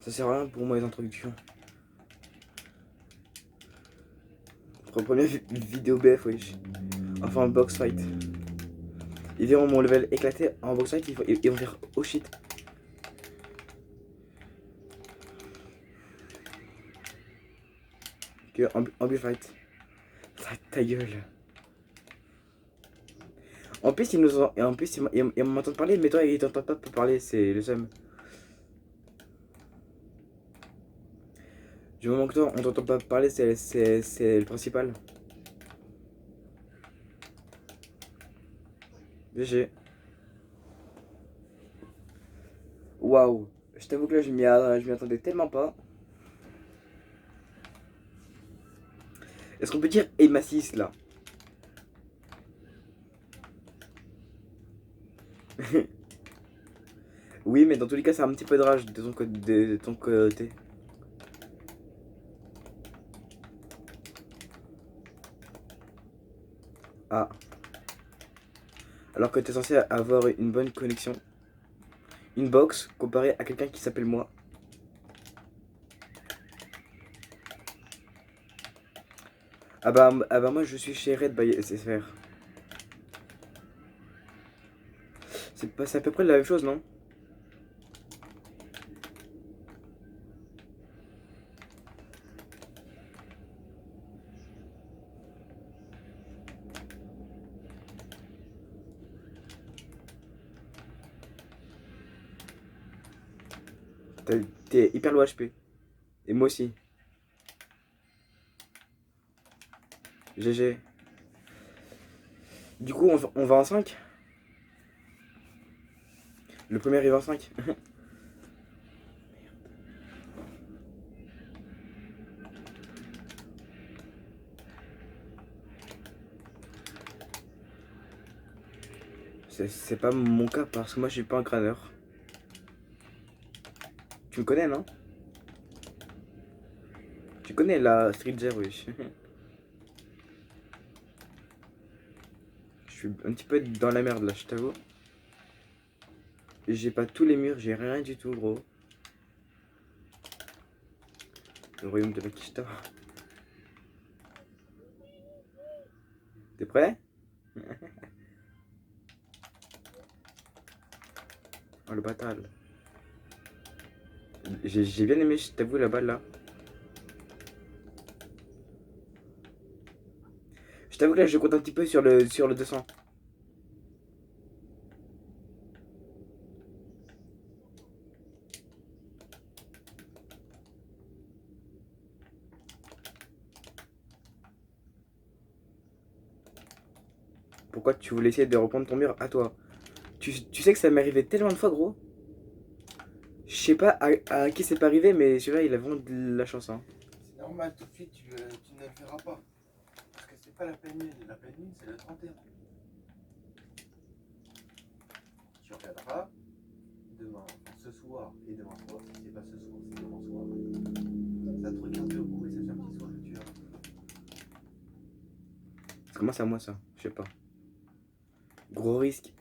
Ça sert à rien pour moi les introductions. Première vidéo BF, wesh. Enfin, box fight. Ils verront mon level éclaté en box fight, ils vont dire oh shit. Que ambu fight. Ta gueule. En plus, ils m'entendent parler, mais toi, ils t'entendent pas parler, c'est le seum. Du moment que toi, on t'entend pas parler, c'est le principal. GG. Waouh. Je t'avoue que là, je m'y attendais tellement pas. Est-ce qu'on peut dire aim assist là? Oui, mais dans tous les cas, c'est un petit peu de rage de ton côté. Ah. Alors que t'es censé avoir une bonne connexion. Une box comparée à quelqu'un qui s'appelle moi. Ah bah moi je suis chez Red by SFR. C'est à peu près la même chose, non? T'es hyper low HP. Et moi aussi. GG. Du coup, on va en 5. Le premier il va en 5. C'est pas mon cas parce que moi je suis pas un crâneur. Tu me connais, non? Tu connais la Street oui. Je suis un petit peu dans la merde là, je t'avoue. J'ai pas tous les murs, j'ai rien du tout, gros. Le royaume de Makishta. T'es prêt? Oh le bâtard. J'ai bien aimé, je t'avoue, la balle là. Je t'avoue que là, je compte un petit peu sur le 200. Pourquoi tu voulais essayer de reprendre ton mur à toi? Tu sais que ça m'est arrivé tellement de fois, gros. Je sais pas à qui c'est pas arrivé, mais celui-là, il a vraiment de la chance. Hein. C'est normal, tout de suite, tu ne le feras pas. Parce que c'est pas la pleine lune. La pleine lune, c'est le 31. Tu regarderas demain, ce soir et demain soir. Si c'est pas ce soir, c'est demain soir. Ça te regarde le coup et ça fait un petit soir que tu verras. Ça commence à moi, ça. Je sais pas. Gros risque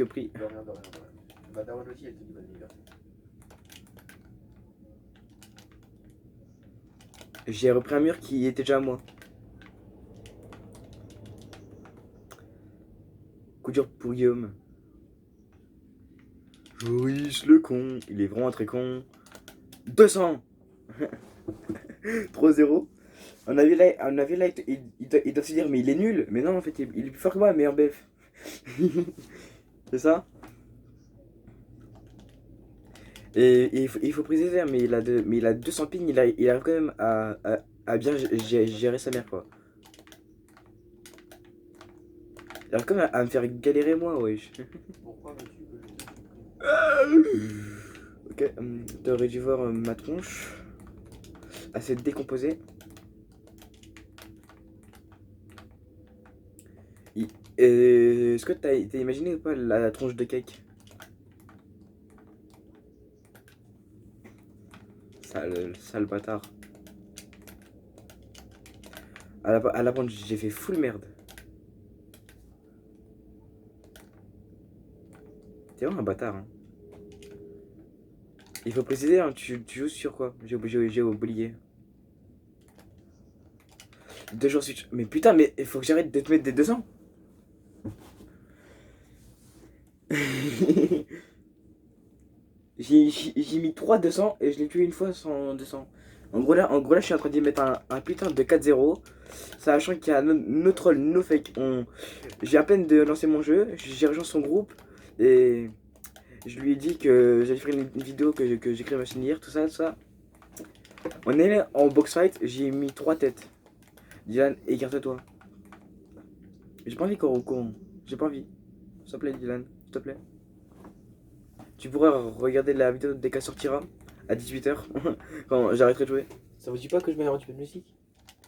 pris. De rien, de rien, de rien. Bah, Dawan aussi, elle te dit bonne anniversaire. J'ai repris un mur qui était déjà à moi. Coup dur pour Guillaume. Joris le con. Il est vraiment très con. 200. 3-0. On a vu là il doit se dire, mais il est nul. Mais non, en fait, il est plus fort que moi, meilleur BF. C'est ça? Et il faut préciser, mais il a 200 ping, il arrive quand même à bien gérer sa mère, quoi. Il arrive quand même à me faire galérer, moi, wesh. Pourquoi veux-tu que je te Ok, t'aurais dû voir ma tronche. Assez décomposée. Est-ce que t'as imaginé ou pas la tronche de cake? Sale bâtard. À la bande, j'ai fait full merde. T'es vraiment un bâtard, hein. Il faut préciser, hein, tu joues sur quoi? J'ai oublié. 2 jours Switch. Mais putain, mais il faut que j'arrête de te mettre des 200. J'ai mis 3 200 et je l'ai tué une fois sans 200. En gros là, je suis en train d'y mettre un putain de 4-0. Sachant qu'il y a no troll, no fake. J'ai à peine de lancer mon jeu, j'ai rejoint son groupe et je lui ai dit que j'allais faire une vidéo que j'écris ma chaîne hier, tout ça, tout ça. On est là en box fight, j'ai mis 3 têtes. Dylan, écarte-toi. J'ai pas envie qu'on recourt. J'ai pas envie. S'il te plaît, Dylan, s'il te plaît. Tu pourrais regarder la vidéo dès qu'elle sortira à 18h quand j'arrêterai de jouer. Ça vous dit pas que je mets un petit peu de musique?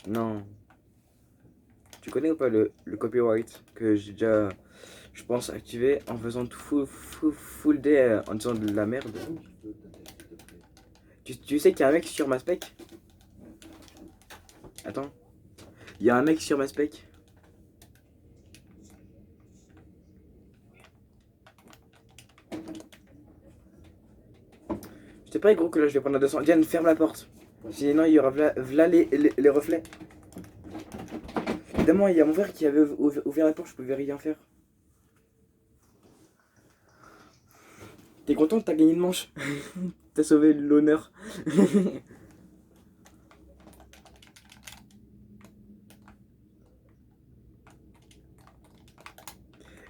Non. Tu connais ou pas le copyright que j'ai déjà, je pense, activé en faisant tout full day en disant de la merde. Tu sais qu'il y a un mec sur ma spec. Attends. Il y a un mec sur ma spec. Je t'ai pas gros que là je vais prendre la 200. Diane, ferme la porte. Sinon il y aura v'là les reflets. Évidemment, il y a mon frère qui avait ouvert la porte, je pouvais rien faire. T'es content, t'as gagné une manche. T'as sauvé l'honneur.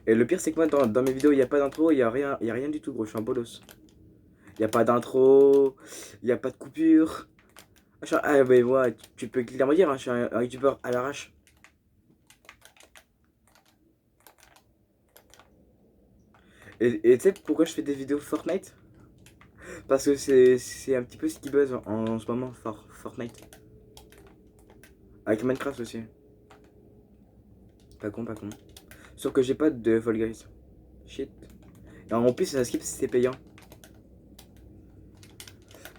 Et le pire c'est que moi dans mes vidéos il n'y a pas d'intro, il n'y a rien du tout gros, je suis un bolos. Il n'y a pas d'intro, il n'y a pas de coupure. Ah ouais, ouais, tu peux clairement dire, hein, je suis un youtubeur à l'arrache. Et tu sais pourquoi je fais des vidéos Fortnite? Parce que c'est un petit peu ce qui buzz en ce moment, Fortnite. Avec Minecraft aussi. Pas con, pas con. Sauf que j'ai pas de Fall Guys. Shit. Et en plus, ça skip, c'est payant.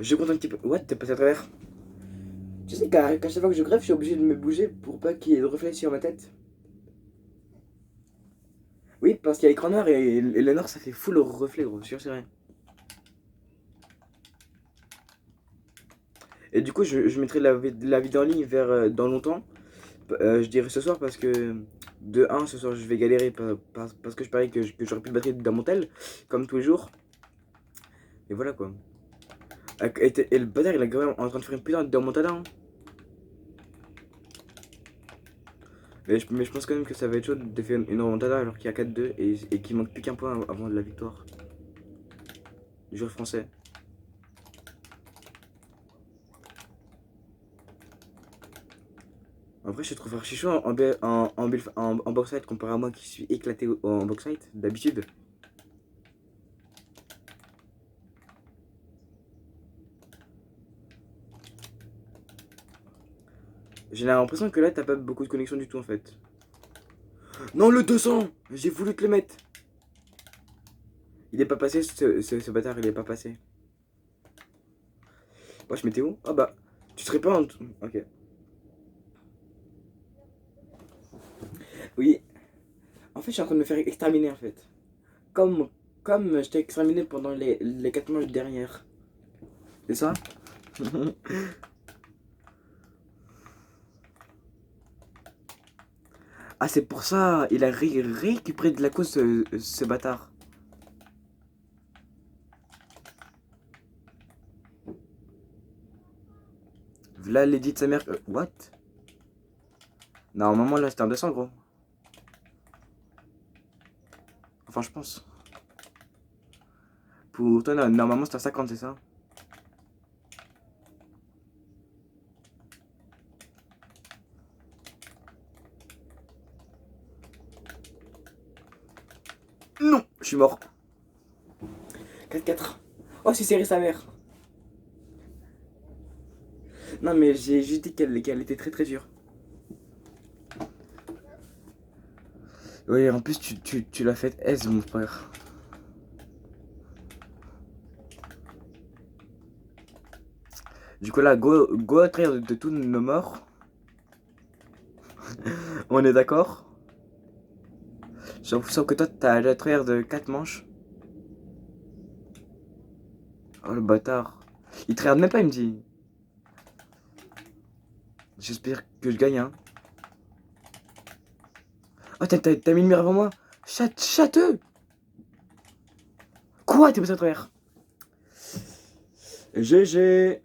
Je compte un petit peu. What? T'es passé à travers? Tu sais qu'à chaque fois que je grève, je suis obligé de me bouger pour pas qu'il y ait de reflet sur ma tête. Oui, parce qu'il y a l'écran noir et le noir ça fait full reflet, gros, sûr, c'est vrai. Et du coup, je mettrai la vidéo en ligne vers dans longtemps. Je dirais ce soir parce que de 1 ce soir je vais galérer parce que je parie que j'aurai plus de batterie dans mon tel, comme tous les jours. Et voilà quoi. Et le bâtard il est quand même en train de faire une putain de remontada. Hein. Mais je pense quand même que ça va être chaud de faire une remontada alors qu'il y a 4-2 et qu'il manque plus qu'un point avant de la victoire. Du joueur français. En vrai, je trouve archi chaud en box fight comparé à moi qui suis éclaté en box fight d'habitude. J'ai l'impression que là, t'as pas beaucoup de connexion du tout en fait. Non, le 200! J'ai voulu te le mettre. Il est pas passé, ce bâtard, il est pas passé. Moi, je mettais où? Ah bah, tu serais pas en... Ok. Oui. En fait, je suis en train de me faire exterminer en fait. Comme, comme je t'ai exterminé pendant les 4 manches dernières. C'est ça? Ah, c'est pour ça, il a récupéré de la cause ce bâtard. V'là l'édit de sa mère. What? Normalement, là, c'était un 200, gros. Enfin, je pense. Pour toi, normalement, c'était un 50, c'est ça? Non, je suis mort. 4-4. Oh, c'est serré sa mère. Non, mais j'ai juste dit qu'elle était très très dure. Oui, en plus, tu l'as fait aise, mon frère. Du coup, là, go à trahir de tous nos morts. On est d'accord? Sauf que toi, t'as la trahir de 4 manches. Oh le bâtard. Il te regarde même pas, il me dit. J'espère que je gagne, hein. Oh, t'as mis le mur avant moi. Châteux. Quoi, t'es passé à travers? GG.